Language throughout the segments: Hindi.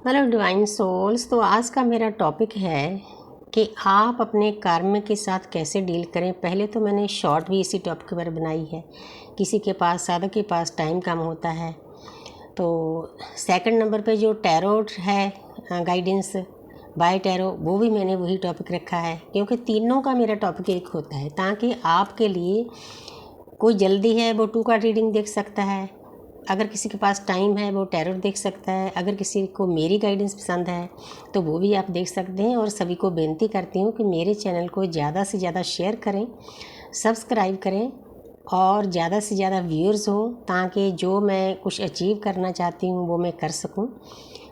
Hello divine souls. तो आज का मेरा टॉपिक है कि आप अपने कर्म के साथ कैसे डील करें। पहले तो मैंने शॉर्ट भी इसी टॉपिक पर बनाई है। किसी के पास, साधक के पास टाइम कम होता है। तो सेकंड नंबर पे जो टैरोट है, गाइडेंस बाय टैरो, वो भी मैंने वही टॉपिक रखा है, क्योंकि तीनों का मेरा टॉपिक एक होता है, ताकि आपके लिए कोई जल्दी है वो 2 कार्ड रीडिंग देख सकता है, अगर किसी के पास टाइम है वो टैरोट देख सकता है, अगर किसी को मेरी गाइडेंस पसंद है तो वो भी आप देख सकते हैं। और सभी को बेनती करती हूँ कि मेरे चैनल को ज़्यादा से ज़्यादा शेयर करें, सब्सक्राइब करें और ज़्यादा से ज़्यादा व्यूअर्स हों, ताकि जो मैं कुछ अचीव करना चाहती हूँ वो मैं कर सकूँ।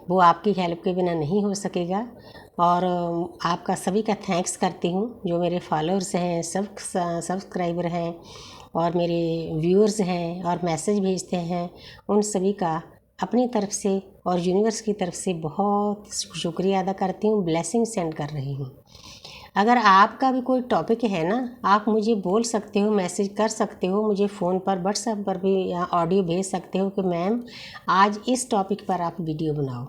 वो आपकी हेल्प के बिना नहीं हो सकेगा। और आपका सभी का थैंक्स करती हूँ, जो मेरे फॉलोअर्स हैं, सब सब्सक्राइबर हैं और मेरे व्यूअर्स हैं और मैसेज भेजते हैं, उन सभी का अपनी तरफ से और यूनिवर्स की तरफ से बहुत शुक्रिया अदा करती हूँ, ब्लेसिंग सेंड कर रही हूँ। अगर आपका भी कोई टॉपिक है ना, आप मुझे बोल सकते हो, मैसेज कर सकते हो, मुझे फ़ोन पर, व्हाट्सएप पर भी या ऑडियो भेज सकते हो कि मैम आज इस टॉपिक पर आप वीडियो बनाओ।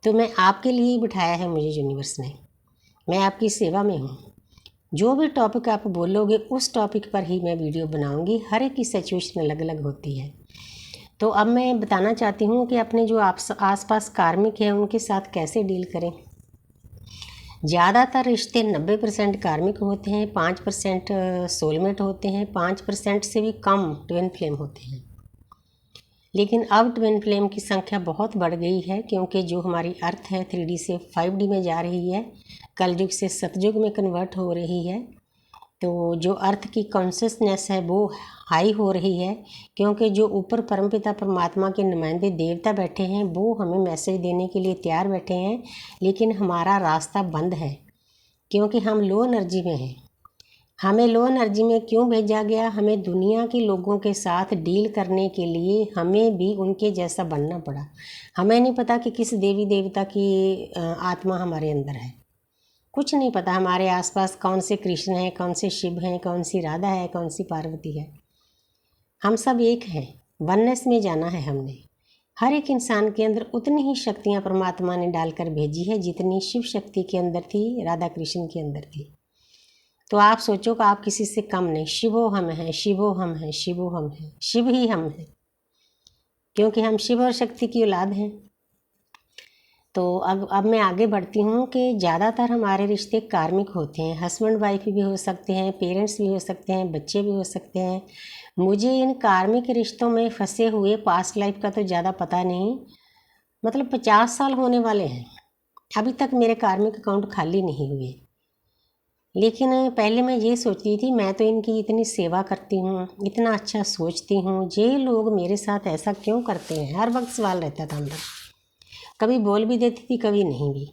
तो मैं आपके लिए ही बिठाया है मुझे यूनिवर्स ने, मैं आपकी सेवा में हूँ। जो भी टॉपिक आप बोलोगे उस टॉपिक पर ही मैं वीडियो बनाऊंगी। हर एक की सिचुएशन अलग अलग होती है। तो अब मैं बताना चाहती हूँ कि अपने जो आसपास कार्मिक हैं उनके साथ कैसे डील करें। ज़्यादातर रिश्ते 90% कार्मिक होते हैं, 5% सोलमेट होते हैं, 5% से भी कम ट्विन फ्लेम होते हैं। लेकिन अब ट्विन फ्लेम की संख्या बहुत बढ़ गई है, क्योंकि जो हमारी अर्थ है 3D से 5D में जा रही है, कलयुग से सतयुग में कन्वर्ट हो रही है। तो जो अर्थ की कॉन्शियसनेस है वो हाई हो रही है, क्योंकि जो ऊपर परमपिता परमात्मा के नुमाइंदे देवता बैठे हैं वो हमें मैसेज देने के लिए तैयार बैठे हैं, लेकिन हमारा रास्ता बंद है, क्योंकि हम लो एनर्जी में हैं। हमें लो एनर्जी में क्यों भेजा गया? हमें दुनिया के लोगों के साथ डील करने के लिए हमें भी उनके जैसा बनना पड़ा। हमें नहीं पता कि किस देवी देवता की आत्मा हमारे अंदर है, कुछ नहीं पता। हमारे आसपास कौन से कृष्ण हैं, कौन से शिव हैं, कौन सी राधा है, कौन सी पार्वती है। हम सब एक हैं, वननेस में जाना है हमने। हर एक इंसान के अंदर उतनी ही शक्तियाँ परमात्मा ने डालकर भेजी है जितनी शिव शक्ति के अंदर थी, राधा कृष्ण के अंदर थी। तो आप सोचो कि आप किसी से कम नहीं। शिवो हम हैं, शिवो हम हैं, शिवो हम हैं, शिव ही हम हैं, क्योंकि हम शिव और शक्ति की औलाद हैं। तो अब मैं आगे बढ़ती हूँ कि ज़्यादातर हमारे रिश्ते कार्मिक होते हैं। हस्बैंड वाइफ भी हो सकते हैं, पेरेंट्स भी हो सकते हैं, बच्चे भी हो सकते हैं। मुझे इन कार्मिक रिश्तों में फंसे हुए पास्ट लाइफ का तो ज़्यादा पता नहीं, मतलब 50 साल होने वाले हैं, अभी तक मेरे कार्मिक अकाउंट खाली नहीं हुए। लेकिन पहले मैं ये सोचती थी, मैं तो इनकी इतनी सेवा करती हूँ, इतना अच्छा सोचती हूँ, ये लोग मेरे साथ ऐसा क्यों करते हैं? हर वक्त सवाल रहता था अंदर। कभी बोल भी देती थी, कभी नहीं भी।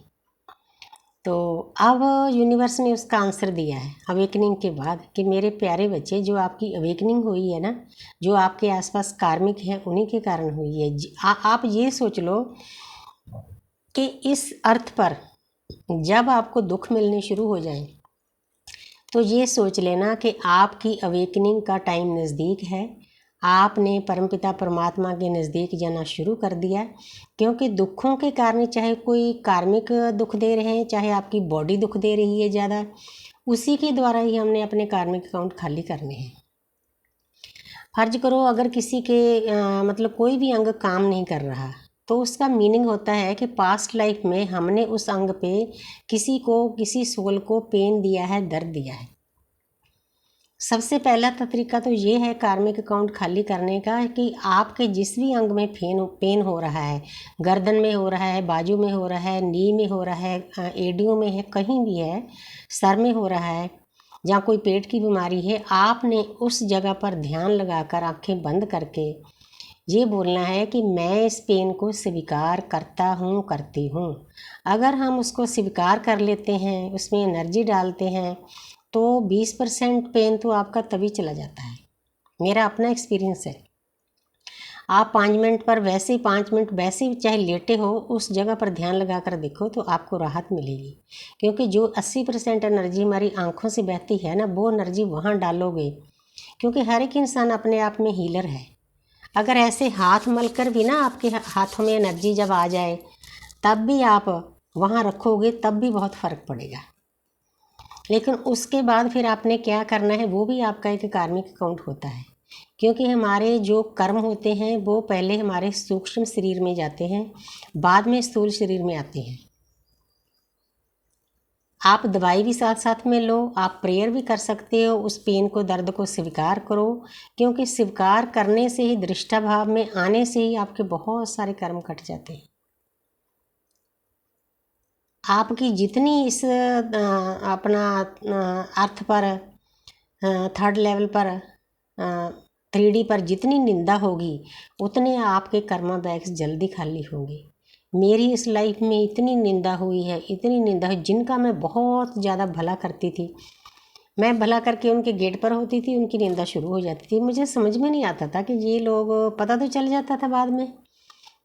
तो अब यूनिवर्स ने उसका आंसर दिया है अवेकनिंग के बाद, कि मेरे प्यारे बच्चे, जो आपकी अवेकनिंग हुई है ना, जो आपके आसपास कार्मिक हैं उन्हीं के कारण हुई है। आप ये सोच लो कि इस अर्थ पर जब आपको दुख मिलने शुरू हो जाए तो ये सोच लेना कि आपकी अवेकनिंग का टाइम नज़दीक है। आपने परमपिता परमात्मा के नज़दीक जाना शुरू कर दिया, क्योंकि दुखों के कारण, चाहे कोई कार्मिक दुख दे रहे हैं, चाहे आपकी बॉडी दुख दे रही है ज़्यादा, उसी के द्वारा ही हमने अपने कार्मिक अकाउंट खाली करने हैं। फर्ज करो अगर किसी के मतलब कोई भी अंग काम नहीं कर रहा, तो उसका मीनिंग होता है कि पास्ट लाइफ में हमने उस अंग पे किसी को, किसी सोल को पेन दिया है, दर्द दिया है। सबसे पहला तरीका तो ये है कार्मिक अकाउंट खाली करने का, कि आपके जिस भी अंग में पेन हो रहा है, गर्दन में हो रहा है, बाजू में हो रहा है, नी में हो रहा है, एडियो में है, कहीं भी है, सर में हो रहा है, जहाँ कोई पेट की बीमारी है, आपने उस जगह पर ध्यान लगाकर आंखें बंद करके ये बोलना है कि मैं इस पेन को स्वीकार करता हूँ, करती हूँ। अगर हम उसको स्वीकार कर लेते हैं, उसमें एनर्जी डालते हैं, तो 20% पेन तो आपका तभी चला जाता है। मेरा अपना एक्सपीरियंस है। आप 5 मिनट पर वैसे ही 5 मिनट वैसे ही चाहे लेटे हो, उस जगह पर ध्यान लगा कर देखो तो आपको राहत मिलेगी, क्योंकि जो 80% एनर्जी हमारी आँखों से बहती है ना, वो एनर्जी वहाँ डालोगे, क्योंकि हर एक इंसान अपने आप में हीलर है। अगर ऐसे हाथ मलकर भी ना आपके हाथों में एनर्जी जब आ जाए तब भी आप वहाँ रखोगे तब भी बहुत फ़र्क पड़ेगा। लेकिन उसके बाद फिर आपने क्या करना है, वो भी आपका एक कार्मिक अकाउंट होता है, क्योंकि हमारे जो कर्म होते हैं वो पहले हमारे सूक्ष्म शरीर में जाते हैं, बाद में स्थूल शरीर में आते हैं। आप दवाई भी साथ साथ में लो, आप प्रेयर भी कर सकते हो, उस पेन को, दर्द को स्वीकार करो, क्योंकि स्वीकार करने से ही, दृष्टाभाव में आने से ही आपके बहुत सारे कर्म कट जाते हैं। आपकी जितनी इस अपना अर्थ पर, थर्ड लेवल पर, 3D पर जितनी निंदा होगी उतने आपके कर्मा बैग्स जल्दी खाली होंगे। मेरी इस लाइफ में इतनी निंदा हुई है, इतनी निंदा है, जिनका मैं बहुत ज़्यादा भला करती थी, मैं भला करके उनके गेट पर होती थी, उनकी निंदा शुरू हो जाती थी। मुझे समझ में नहीं आता था कि ये लोग, पता तो चल जाता था बाद में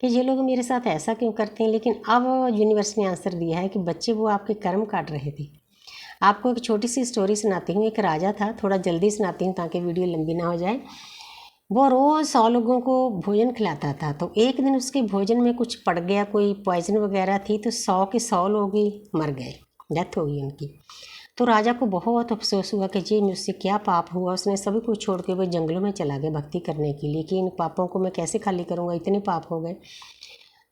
कि ये लोग मेरे साथ ऐसा क्यों करते हैं, लेकिन अब यूनिवर्स ने आंसर दिया है कि बच्चे, वो आपके कर्म काट रहे थे। आपको एक छोटी सी स्टोरी सुनाती हूँ। एक राजा था, थोड़ा जल्दी सुनाती हूँ ताकि वीडियो लंबी ना हो जाए। वो रोज़ 100 लोगों को भोजन खिलाता था। तो एक दिन उसके भोजन में कुछ पड़ गया, कोई पॉइजन वगैरह थी, तो 100 के 100 लोग ही मर गए, डेथ हो गई उनकी। तो राजा को बहुत अफसोस हुआ कि जी मुझसे क्या पाप हुआ। उसने सभी कुछ छोड़ के वो जंगलों में चला गया भक्ति करने के लिए कि इन पापों को मैं कैसे खाली करूँगा, इतने पाप हो गए।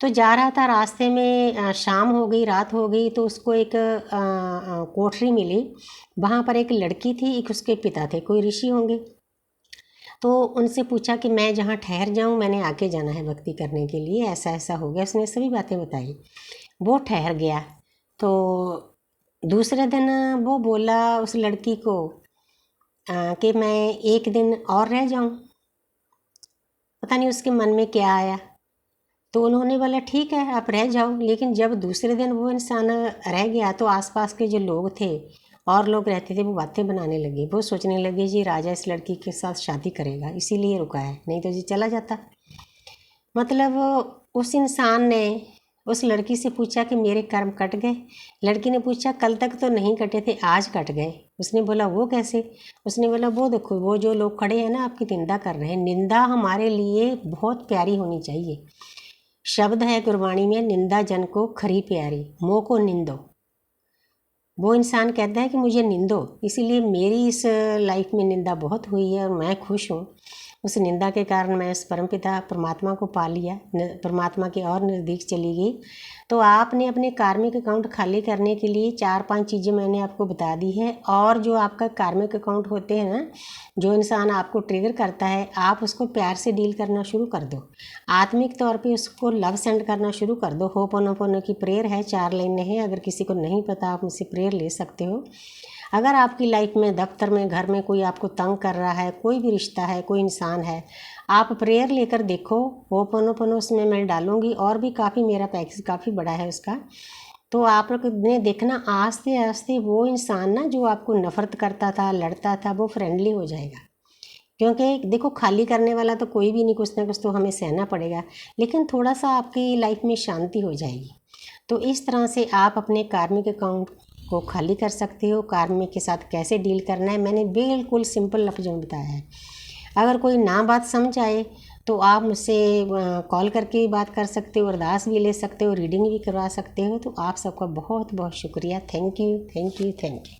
तो जा रहा था, रास्ते में शाम हो गई, रात हो गई, तो उसको एक कोठरी मिली। वहाँ पर एक लड़की थी, एक उसके पिता थे, कोई ऋषि होंगे। तो उनसे पूछा कि मैं जहाँ ठहर जाऊँ, मैंने आके जाना है भक्ति करने के लिए, ऐसा ऐसा हो गया। उसने सभी बातें बताई, वो ठहर गया। तो दूसरे दिन वो बोला उस लड़की को कि मैं एक दिन और रह जाऊँ। पता नहीं उसके मन में क्या आया। तो उन्होंने बोला ठीक है आप रह जाओ। लेकिन जब दूसरे दिन वो इंसान रह गया तो आसपास के जो लोग थे और लोग रहते थे वो बातें बनाने लगे। वो सोचने लगे जी राजा इस लड़की के साथ शादी करेगा, इसीलिए रुका है, नहीं तो जी चला जाता। मतलब उस इंसान ने उस लड़की से पूछा कि मेरे कर्म कट गए। लड़की ने पूछा कल तक तो नहीं कटे थे, आज कट गए। उसने बोला वो कैसे? उसने बोला वो देखो, वो जो लोग खड़े हैं ना आपकी निंदा कर रहे हैं। निंदा हमारे लिए बहुत प्यारी होनी चाहिए। शब्द है गुरबाणी में, निंदा जन को खरी प्यारी, मोह को निंदो। वो इंसान कहता है कि मुझे निंदो, इसीलिए मेरी इस लाइफ में निंदा बहुत हुई है और मैं खुश हूँ। उस निंदा के कारण मैं उस परमपिता परमात्मा को पा लिया, परमात्मा के और नज़दीक चली गई। तो आपने अपने कार्मिक अकाउंट खाली करने के लिए 4-5 चीज़ें मैंने आपको बता दी है। और जो आपका कार्मिक अकाउंट होते हैं ना, जो इंसान आपको ट्रिगर करता है, आप उसको प्यार से डील करना शुरू कर दो। आत्मिक तौर पे उसको लव सेंड करना शुरू कर दो। होपोनोपोनो की प्रेयर है, 4 लाइनें हैं, अगर किसी को नहीं पता आप मुझसे प्रेयर ले सकते हो। अगर आपकी लाइफ में, दफ्तर में, घर में कोई आपको तंग कर रहा है, कोई भी रिश्ता है, कोई इंसान है, आप प्रेयर लेकर देखो। होपोनोपोनो उसमें मैं डालूंगी, और भी काफ़ी, मेरा पैकेज काफ़ी बड़ा है उसका। तो आप लोग ने देखना आस्ते आस्ते वो इंसान ना जो आपको नफ़रत करता था, लड़ता था, वो फ्रेंडली हो जाएगा। क्योंकि देखो खाली करने वाला तो कोई भी नहीं, कुछ ना कुछ तो हमें सहना पड़ेगा, लेकिन थोड़ा सा आपकी लाइफ में शांति हो जाएगी। तो इस तरह से आप अपने कार्मिक अकाउंट को खाली कर सकते हो। कार्मिक के साथ कैसे डील करना है मैंने बिल्कुल सिंपल लफ्ज़ों में बताया है। अगर कोई ना बात समझ आए तो आप मुझसे कॉल करके भी बात कर सकते हो, अरदास भी ले सकते हो, रीडिंग भी करवा सकते हो। तो आप सबका बहुत बहुत शुक्रिया। Thank you, thank you, thank you.